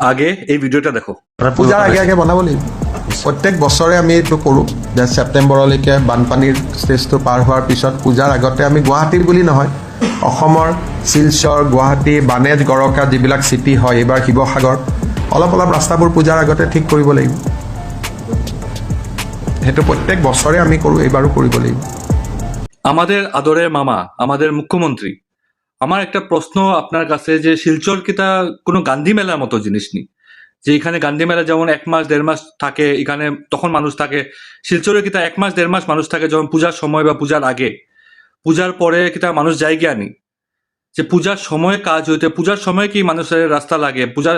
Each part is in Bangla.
আগে এই ভিডিঅ'টা দেখো। পূজাৰ আগে আগে বনাব লাগিব। প্ৰত্যেক বছৰে আমি এইটো কৰোঁ যে ছেপ্টেম্বৰলৈকে বানপানীৰ ষ্টেজটো পাৰ হোৱাৰ পিছত পূজাৰ আগতে আমি গুৱাহাটীৰ বুলি নহয়, অসমৰ শিলচৰ, গুৱাহাটী, বানেজ, গড়কা যিবিলাক চিটি হয়, এইবাৰ শিৱসাগৰ, অলপ অলপ ৰাস্তাবোৰ পূজাৰ আগতে ঠিক কৰিব লাগিব। সেইটো প্ৰত্যেক বছৰে আমি কৰোঁ, এইবাৰো কৰিব লাগিব। আমাদের আদরের মামা, আমাদের মুখ্যমন্ত্রী, আমার একটা প্রশ্ন আপনার কাছে, যে শিলচর কিটা কোনো গান্ধী মেলার মতো জিনিস নেই, যে এখানে গান্ধী মেলা যেমন 1 মাস 1.5 মাস থাকে, এখানে তখন মানুষ থাকে। শিলচরে কিটা 1 মাস 1.5 মাস মানুষ থাকে, যখন পূজার সময় বা পূজার আগে। পূজার পরে কিটা মানুষ যায় গিয়া নি, যে পূজার সময় কাজ হইতে, পূজার সময় কি মানুষের রাস্তা লাগে, পূজার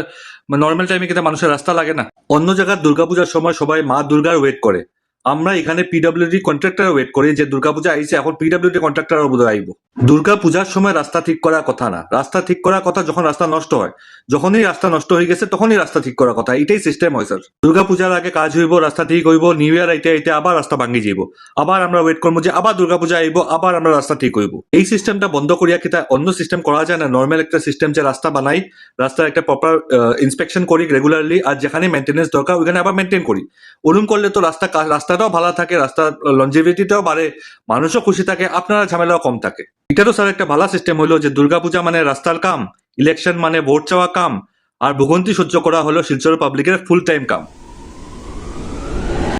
নর্মাল টাইমে কিটা মানুষের রাস্তা লাগে না। অন্য জায়গার দুর্গাপূজার সময় সবাই মা দুর্গার ওয়েট করে, আমরা এখানে পিডব্লিউডি কন্ট্রাক্টর ওয়েট করি যে দুর্গাপূজা আইছে, এখন পিডব্লিউডি কন্ট্রাক্টর বোধহয় আইব। দুর্গাপূজার সময় রাস্তা ঠিক করার কথা না, রাস্তা ঠিক করার কথা যখন রাস্তা নষ্ট হয়। যখনই রাস্তা নষ্ট হয়ে গেছে তখনই রাস্তা ঠিক করার কথা, এটাই সিস্টেম হয় স্যার। দুর্গাপূজার আগে কাজ হইব, রাস্তা ঠিক হইব, নিউ ইয়ার আইতে আইতে আবার রাস্তা ভাঙি যাইব, আবার আমরা ওয়েট করবো যে আবার দুর্গাপূজা আইব, আবার আমরা রাস্তা ঠিক হইব। এই সিস্টেমটা বন্ধ করিয়া কিতা অন্য সিস্টেম করা যায় না? নর্মাল একটা সিস্টেম যে রাস্তা বানাই, রাস্তার একটা প্রপার ইন্সপেকশন করি রেগুলারলি, আর যেখানে মেনটেন্যান্স দরকার ওইখানে আবার মেনটেন করি। ওরকম করলে তো রাস্তাটাও ভালো থাকে, রাস্তার লঞ্জিভিটিটাও বাড়ে, মানুষও খুশি থাকে, আপনারা ঝামেলাও কম থাকে। এটা তো স্যার একটা ভালো সিস্টেম হলো যে দুর্গাপূজা মানে রাস্তার কাম, ইলেকশন মানে ভোট চাওয়া কাম, আর ভোগান্তি সহ্য করা হলো শিলচর পাবলিকের ফুল টাইম কাম।